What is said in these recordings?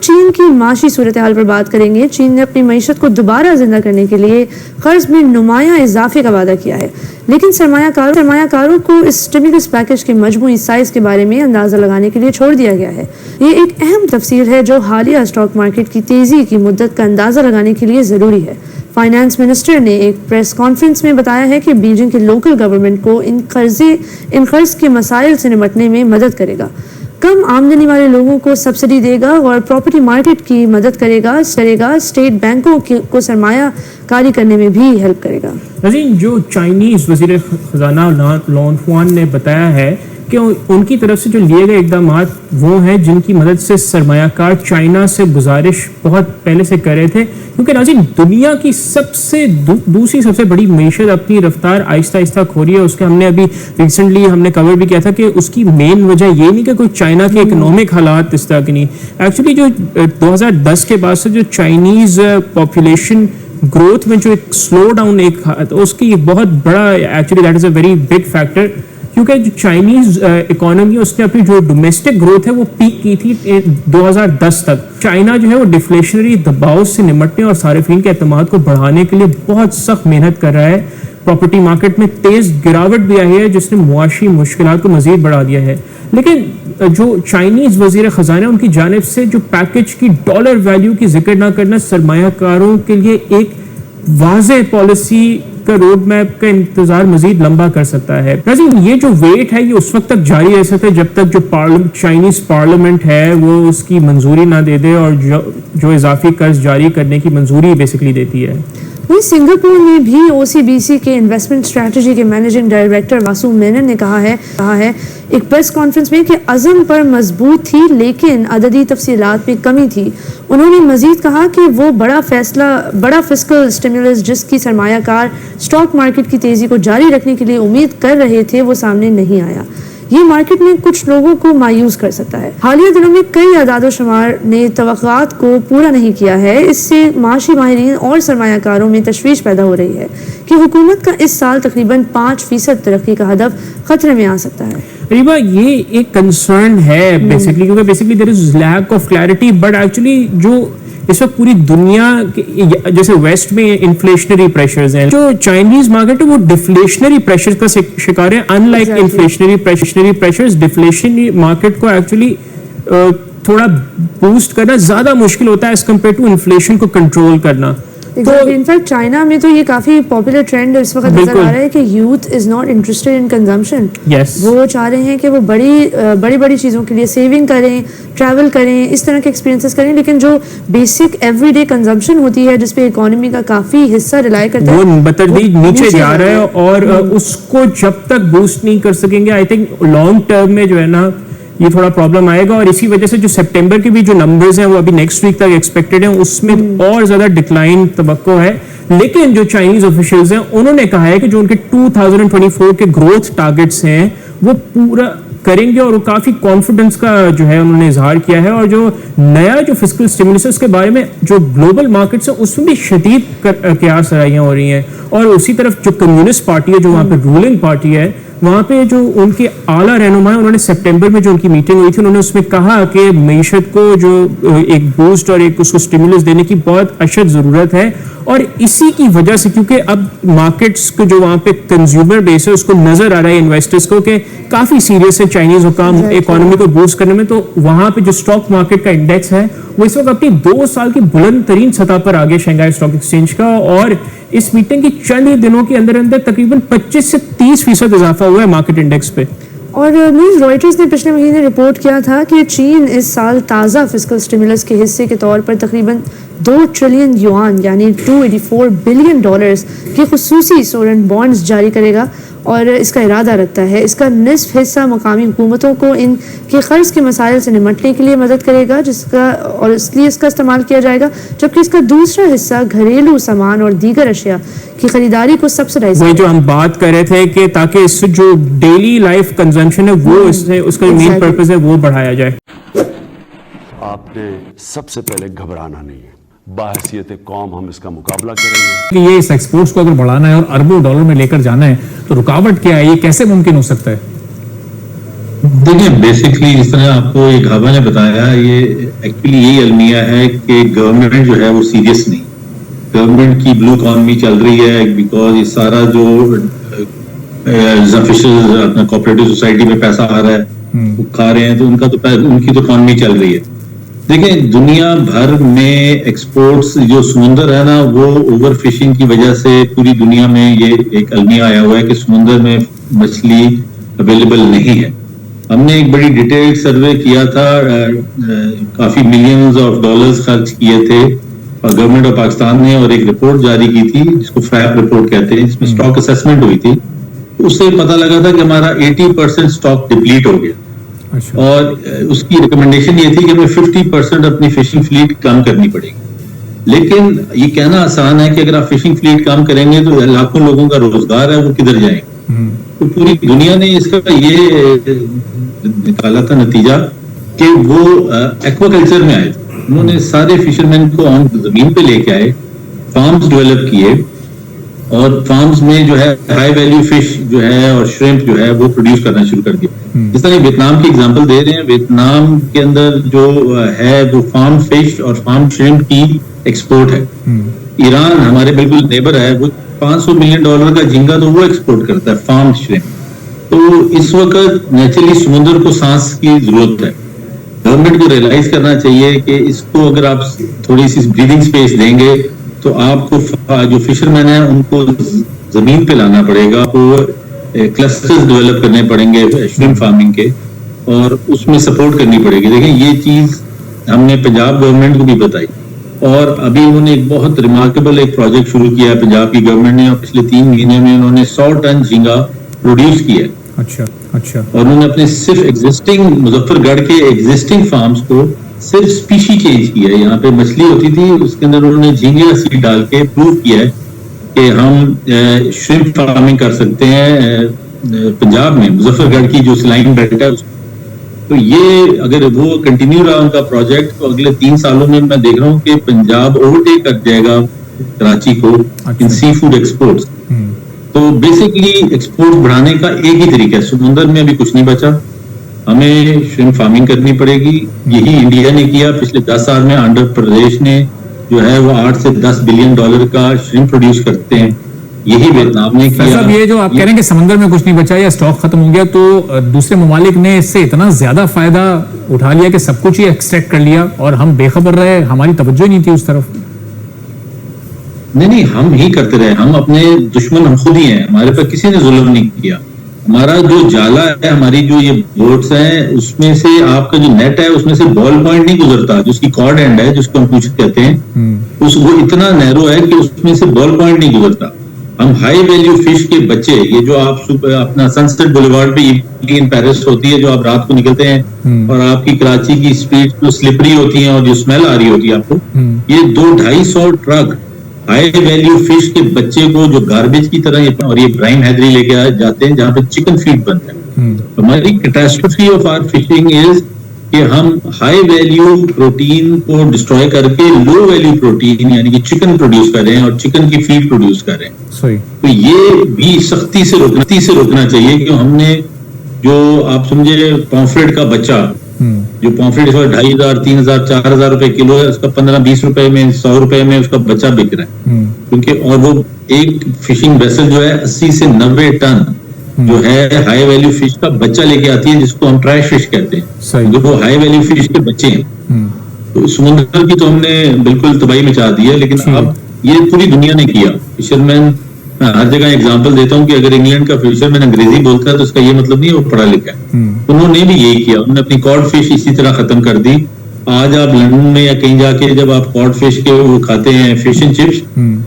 چین کی معاشی صورتحال پر بات کریں گے. چین نے اپنی معیشت کو دوبارہ زندہ کرنے کے لیے قرض میں نمایاں اضافے کا وعدہ کیا ہے، لیکن سرمایہ کاروں کو اس اسٹیمولس پیکج کے مجموعی سائز کے بارے میں اندازہ لگانے کے لیے چھوڑ دیا گیا ہے. یہ ایک اہم تفصیل ہے جو حالیہ اسٹاک مارکیٹ کی تیزی کی مدت کا اندازہ لگانے کے لیے ضروری ہے. فائنانس منسٹر نے ایک پریس کانفرنس میں بتایا ہے کہ بیجنگ کی لوکل گورنمنٹ کو ان قرض کے مسائل سے نمٹنے میں مدد کرے گا، کم آمدنی والے لوگوں کو سبسڈی دے گا اور پراپرٹی مارکیٹ کی مدد کرے گا، اسٹیٹ بینکوں کو سرمایہ کاری کرنے میں بھی ہیلپ کرے گا. ناظرین، جو چائنیز وزیر خزانہ لان فوان نے بتایا ہے کہ ان کی طرف سے جو لیے گئے اقدامات وہ ہیں جن کی مدد سے سرمایہ کار چائنا سے گزارش بہت پہلے سے کر رہے تھے، کیونکہ ناظرین دنیا کی دوسری سب سے بڑی معیشت اپنی رفتار آہستہ آہستہ کھو رہی ہے. اس کے ہم نے ابھی ریسنٹلی ہم نے کور بھی کیا تھا کہ اس کی مین وجہ یہ نہیں کہ کوئی چائنا کے اکنامک حالات اس طرح کے نہیں، ایکچولی جو 2010 کے بعد سے جو چائنیز پاپولیشن گروتھ میں جو ایک سلو ڈاؤن اس کی بہت بڑا actually that is a very big factor, کیونکہ جو چائنیز اکانومی اس نے اپنی جو ڈومیسٹک گروتھ ہے وہ پیک کی تھی 2010 تک. چائنا جو ہے وہ ڈیفلیشنری دباؤ سے نمٹنے اور صارفین کے اعتماد کو بڑھانے کے لیے بہت سخت محنت کر رہا ہے. پراپرٹی مارکیٹ میں تیز گراوٹ بھی آئی ہے جس نے معاشی مشکلات کو مزید بڑھا دیا ہے. لیکن جو چائنیز وزیر خزانہ ان کی جانب سے جو پیکج کی ڈالر ویلیو کی ذکر نہ کرنا سرمایہ کاروں کے لیے ایک واضح پالیسی کا روڈ میپ کا انتظار مزید لمبا کر سکتا ہے. یہ جو ویٹ ہے یہ اس وقت تک جاری رہ سکتا ہے جب تک جو چائنیز پارلیمنٹ ہے وہ اس کی منظوری نہ دے دے اور جو اضافی قرض جاری کرنے کی منظوری بیسکلی دیتی ہے. وہیں سنگاپور میں بھی OCBC کے انویسٹمنٹ اسٹریٹجی کے مینیجنگ ڈائریکٹر واسو مینن نے کہا ہے ایک پریس کانفرنس میں کہ عزم پر مضبوط تھی لیکن عددی تفصیلات میں کمی تھی. انہوں نے مزید کہا کہ وہ بڑا فسکل اسٹیمولس جس کی سرمایہ کار اسٹاک مارکیٹ کی تیزی کو جاری رکھنے کے لیے امید کر رہے تھے وہ سامنے نہیں آیا. یہ مارکیٹ میں کچھ لوگوں کو مایوس کر سکتا ہے. حالیہ دنوں میں کئی اعداد و شمار نے توقعات کو پورا نہیں کیا ہے. اس سے معاشی ماہرین اور سرمایہ کاروں میں تشویش پیدا ہو رہی ہے کہ حکومت کا اس سال تقریباً 5% ترقی کا ہدف خطرے میں آ سکتا ہے. ریبا، یہ ایک کنسرن ہے بیسکلی کیونکہ basically there is lack of clarity, but actually جو اس وقت پوری دنیا جیسے ویسٹ میں انفلیشنری پریشرز ہیں، جو چائنیز مارکیٹ ہے وہ ڈیفلیشنری پریشرز کا شکار ہے. In like inflationary pressures, ڈیفلیشنری market کو ایکچولی تھوڑا بوسٹ کرنا زیادہ مشکل ہوتا ہے ایز کمپیئر ٹو انفلیشن کو کنٹرول کرنا. انفیکٹ چائنا میں تو یہ کافی پاپولر ٹرینڈ اس وقت نظر آ رہا ہے کہ youth is not interested in consumption. وہ چاہ رہے ہیں کہ وہ بڑی چیزوں کے لیے سیونگ کریں، ٹریول کریں، اس طرح کے ایکسپیرینسز کریں، لیکن جو بیسک ایوری ڈے کنزمپشن ہوتی ہے جس پہ اکانومی کا کافی حصہ ریلائی کرتا ہے وہ بتدریج نیچے جا رہا ہے. اور اس کو جب تک بوسٹ نہیں کر سکیں گے آئی تھنک لانگ ٹرم میں جو ہے نا یہ تھوڑا پرابلم آئے گا. اور اسی وجہ سے جو سپٹمبر کے بھی جو نمبرز ہیں وہ ابھی نیکسٹ ویک تک ایکسپیکٹڈ ہیں، اس میں اور زیادہ ڈکلائن توقع ہے. لیکن جو چائنیز آفیشلز ہیں انہوں نے کہا ہے کہ جو ان کے 2024 کے گروتھ ٹارگٹس ہیں وہ پورا کریں گے اور وہ کافی کانفیڈنس کا جو ہے انہوں نے اظہار کیا ہے. اور جو نیا جو فسکل اسٹیمولس ہے اس کے بارے میں جو گلوبل مارکیٹس ہیں اس میں بھی شدید قیاس سرائیاں ہو رہی ہیں. اور اسی طرف جو کمیونسٹ پارٹی ہے جو وہاں پہ رولنگ پارٹی ہے وہاں پہ جو ان کے اعلیٰ رہنما انہوں نے سپٹمبر میں جو ان کی میٹنگ ہوئی تھی انہوں نے اس میں کہا کہ معیشت کو جو ایک بوسٹ اور ایک اس کو اسٹیمولس دینے کی بہت اشد ضرورت ہے. اور اسی کی وجہ سے کیونکہ اب مارکیٹس کو جو وہاں پہ کنزیومر بیس ہے اس کو نظر آ رہا ہے انویسٹرز کو کہ کافی سیریس ہے چائنیز حکام اکانومی کو بوسٹ کرنے میں، تو وہاں پہ جو اسٹاک مارکیٹ کا انڈیکس ہے وہ اس وقت اپنی 2 سال کی بلند ترین سطح پر آگے شنگھائی اسٹاک ایکسچینج کا. اور اس میٹنگ کی چند ہی دنوں کے اندر تقریباً 25 سے 30% اضافہ ہوا ہے مارکیٹ انڈیکس پہ. اور نیوز رائٹرز نے پچھلے مہینے رپورٹ کیا تھا کہ چین اس سال تازہ فسکل اسٹیمولس کے حصے کے طور پر تقریباً 2 ٹریلین یوان یعنی $284 بلین کے خصوصی سورن بانڈز جاری کرے گا اور اس کا ارادہ رکھتا ہے اس کا نصف حصہ مقامی حکومتوں کو ان کے قرض کے مسائل سے نمٹنے کے لیے مدد کرے گا اور اس لیے اس کا استعمال کیا جائے گا، جبکہ اس کا دوسرا حصہ گھریلو سامان اور دیگر اشیاء کی خریداری کو سبسڈائز وہی جو ہم بات کر رہے تھے کہ تاکہ اس سے جو ڈیلی لائف کنزمپشن ہے وہ اس کا مین پرپز ہے وہ بڑھایا جائے. آپ نے سب سے پہلے گھبرانا نہیں ہے، باحثیت قوم ہم اس کا مقابلہ کریں گے. یہ اس ایکسپورٹس کو اگر بڑھانا ہے اور اربوں ڈالر میں لے کر جانا ہے تو رکاوٹ کیا ہے، یہ کیسے ممکن ہو سکتا ہے؟ دیکھیں بیسکلی جس طرح آپ کو یہ گھابا نے بتایا، یہ ایکچولی یہی المیہ ہے کہ گورنمنٹ جو ہے وہ سیریس نہیں. گورنمنٹ کی بلو اکانومی چل رہی ہے بیکاز یہ سارا جو آفیشل اپنا کوآپریٹو سوسائٹی میں پیسہ آ رہا ہے وہ کھا رہے ہیں، تو ان کی تو اکانومی چل رہی ہے. دیکھیں دنیا بھر میں ایکسپورٹس جو سمندر ہے نا، وہ اوور فشنگ کی وجہ سے پوری دنیا میں یہ ایک المیہ آیا ہوا ہے کہ سمندر میں مچھلی اویلیبل نہیں ہے. ہم نے ایک بڑی ڈیٹیل سروے کیا تھا، کافی ملینز آف ڈالرز خرچ کیے تھے گورنمنٹ آف پاکستان نے، اور ایک رپورٹ جاری کی تھی جس کو فریپ رپورٹ کہتے ہیں، جس میں اسٹاک اسیسمنٹ ہوئی تھی. اس سے پتہ لگا تھا کہ ہمارا 80% اسٹاک ڈپلیٹ ہو گیا. اور اس کی ریکمنڈیشن یہ تھی کہ ہمیں 50% اپنی فشنگ فلیٹ کم کرنی پڑے گی. لیکن یہ کہنا آسان ہے کہ اگر آپ فشنگ فلیٹ کم کریں گے تو لاکھوں لوگوں کا روزگار ہے وہ کدھر جائیں گے. تو پوری دنیا نے اس کا یہ نکالا تھا نتیجہ کہ وہ ایکوا کلچر میں آئے تھے. انہوں نے سارے فشرمین کو زمین پہ لے کے آئے، فارمز ڈیولپ کیے، اور فارمز میں جو ہے ہائی ویلیو فش جو ہے اور شرمپ جو ہے وہ پروڈیوس کرنا شروع کر دیا. جس طرح ویتنام کی اگزامپل دے رہے ہیں، ویتنام کے اندر جو ہے وہ فارم فش اور فارم شرمپ کی ایکسپورٹ ہے. ایران ہمارے بالکل نیبر ہے، وہ $500 ملین کا جھینگا تو وہ ایکسپورٹ کرتا ہے فارم شرمپ. تو اس وقت نیچرلی سمندر کو سانس کی ضرورت ہے. گورنمنٹ کو ریئلائز کرنا چاہیے کہ اس کو اگر آپ تھوڑی سی بریدنگ اسپیس دیں گے تو آپ کو جو فشرمین ہیں ان کو زمین پہ لانا پڑے گا، وہ کلسٹرز ڈیولپ کرنے پڑیں گے شرمپ فارمنگ کے، اور اس میں سپورٹ کرنی پڑے گی. دیکھیں یہ چیز ہم نے پنجاب گورنمنٹ کو بھی بتائی، اور ابھی انہوں نے ایک بہت ریمارکیبل ایک پروجیکٹ شروع کیا ہے پنجاب کی گورنمنٹ نے، اور پچھلے 3 مہینے میں انہوں نے 100 ٹن جھینگا پروڈیوس کیا ہے. اچھا. اور انہوں نے اپنے صرف ایگزسٹنگ مظفر گڑھ کے ایگزسٹنگ فارمز کو صرف اسپیشی چینج کیا ہے. یہاں پہ مچھلی ہوتی تھی، اس کے اندر انہوں نے جھینگے کا سیڈ ڈال کے پروو کیا ہے کہ ہم شرمپ فارمنگ کر سکتے ہیں پنجاب میں، مظفر گڑھ کی جو سلائن بیلٹ ہے. تو یہ اگر وہ کنٹینیو رہا ان کا پروجیکٹ تو اگلے 3 سالوں میں میں دیکھ رہا ہوں کہ پنجاب اوورٹیک کر جائے گا کراچی کو ان سی فوڈ ایکسپورٹس. تو بیسکلی ایکسپورٹ بڑھانے کا ایک ہی طریقہ ہے، سمندر میں ابھی کچھ نہیں بچا، ہمیں شرمپ فارمنگ کرنی پڑے گی. یہی انڈیا نے کیا پچھلے 10 سال میں. آندھرا پردیش نے جو ہے وہ $8 سے 10 بلین کا شرمپ پروڈیوس کرتے ہیں. یہی ویتنام نے کیا. صاحب یہ جو آپ کہہ رہے ہیں کہ سمندر میں کچھ نہیں بچا یا اسٹاک ختم ہو گیا، تو دوسرے ممالک نے اس سے اتنا زیادہ فائدہ اٹھا لیا کہ سب کچھ ہی ایکسٹریکٹ کر لیا اور ہم بے خبر رہے، ہماری توجہ نہیں تھی اس طرف. نہیں ہم ہی کرتے رہے. ہم اپنے دشمن ہم خود ہی ہیں، ہمارے پر کسی نے ظلم نہیں کیا. ہمارا جو جالا ہے، ہماری جو یہ بوٹس ہیں، اس میں سے آپ کا جو نیٹ ہے اس میں سے بال پوائنٹ نہیں گزرتا، جس کی کارڈ اینڈ ہے جس کو ہم پوچھ کہتے ہیں، وہ اتنا نیرو ہے کہ اس میں سے بال پوائنٹ نہیں گزرتا. ہم ہائی ویلیو فش کے بچے، یہ جو آپ اپنا سن سیٹ بولیوارڈ پہ ان پیرس ہوتی ہے جو آپ رات کو نکلتے ہیں اور آپ کی کراچی کی اسٹریٹ جو سلپری ہوتی ہیں اور جو اسمیل آ رہی ہوتی ہے آپ کو، یہ 200-250 ٹرک ہائی ویلیو فش کے بچے کو جو گاربیج کی طرح، اور یہ برائم ہیدری لے کے جاتے ہیں جہاں پہ چکن فیڈ بنتا ہے. ہماری کیٹاسٹروفی آف آر فشنگ از کہ ہم ہائی ویلیو پروٹین کو ڈسٹروائے کر کے لو ویلیو پروٹین یعنی کہ چکن پروڈیوس کر رہے ہیں اور چکن کی فیڈ پروڈیوس کر رہے ہیں. تو یہ بھی سختی سے روکنا چاہیے کہ ہم نے جو آپ سمجھے پومفریٹ کا بچہ، جو پومفریٹ اس وقت 2500 3000 4000 روپے کلو ہے، اس کا 15-20 روپے میں 100 روپے میں اس کا بچہ بک رہا ہے. کیونکہ اور وہ ایک فشنگ ویسل جو ہے 80 سے 90 ٹن جو ہے ہائی ویلیو فش کا بچہ لے کے آتی ہے، جس کو ہم ٹریش فش کہتے ہیں، جو وہ ہائی ویلیو فش کے بچے ہیں. تو سمندر کی تو ہم نے بالکل تباہی مچا دی ہے. لیکن اب یہ پوری دنیا نے کیا. فشرمین ہر جگہ ایگزامپل دیتا ہوں کہ اگر انگلینڈ کا فشرمین انگریزی بولتا ہے تو اس کا یہ مطلب نہیں ہے وہ پڑھا لکھا ہے. انہوں نے بھی یہی کیا، انہوں نے اپنی کارڈ فش اسی طرح ختم کر دی. آج آپ لندن میں یا کہیں جا کے جب آپ کارڈ فش کے وہ کھاتے ہیں فش اینڈ چپس،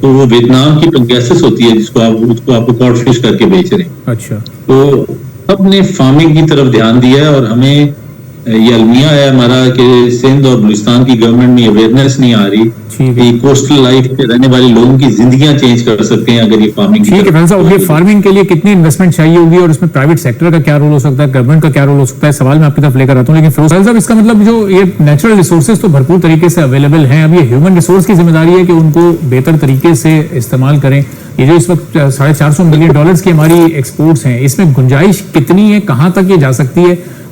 تو وہ ویتنام کی پنگیسس ہوتی ہے جس کو آپ کو کارڈ فش کر کے بیچ رہے ہیں. اچھا. تو سب نے فارمنگ کی طرف دھیان دیا ہے، اور ہمیں یہ المیہ ہے ہمارا کہ سندھ اور بلوچستان کی گورنمنٹ میں اویئرنیس نہیں آ رہی کہ کوسٹل لائف کے رہنے والے لوگوں کی زندگیاں چینج کر سکتے ہیں اگر یہ فارمنگ. ٹھیک ہے فیضان صاحب، یہ فارمنگ کے لیے کتنی انویسٹمنٹ چاہیے ہوگی اور اس میں پرائیویٹ سیکٹر کا کیا رول ہو سکتا ہے، گورنمنٹ کا کیا رول ہو سکتا ہے؟ سوال میں آپ کی طرف لے کر آتا ہوں. لیکن فیروز صاحب اس کا مطلب جو یہ نیچرل ریسورسز تو بھرپور طریقے سے اویلیبل ہیں، اب یہ ہیومن ریسورس کی ذمہ داری ہے کہ ان کو بہتر طریقے سے استعمال کریں. یہ جو اس وقت $450 ملین کی ہماری ایکسپورٹس ہیں، اس میں گنجائش کتنی ہے، کہاں تک یہ جا سکتی ہے؟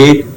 1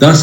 10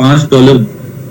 $5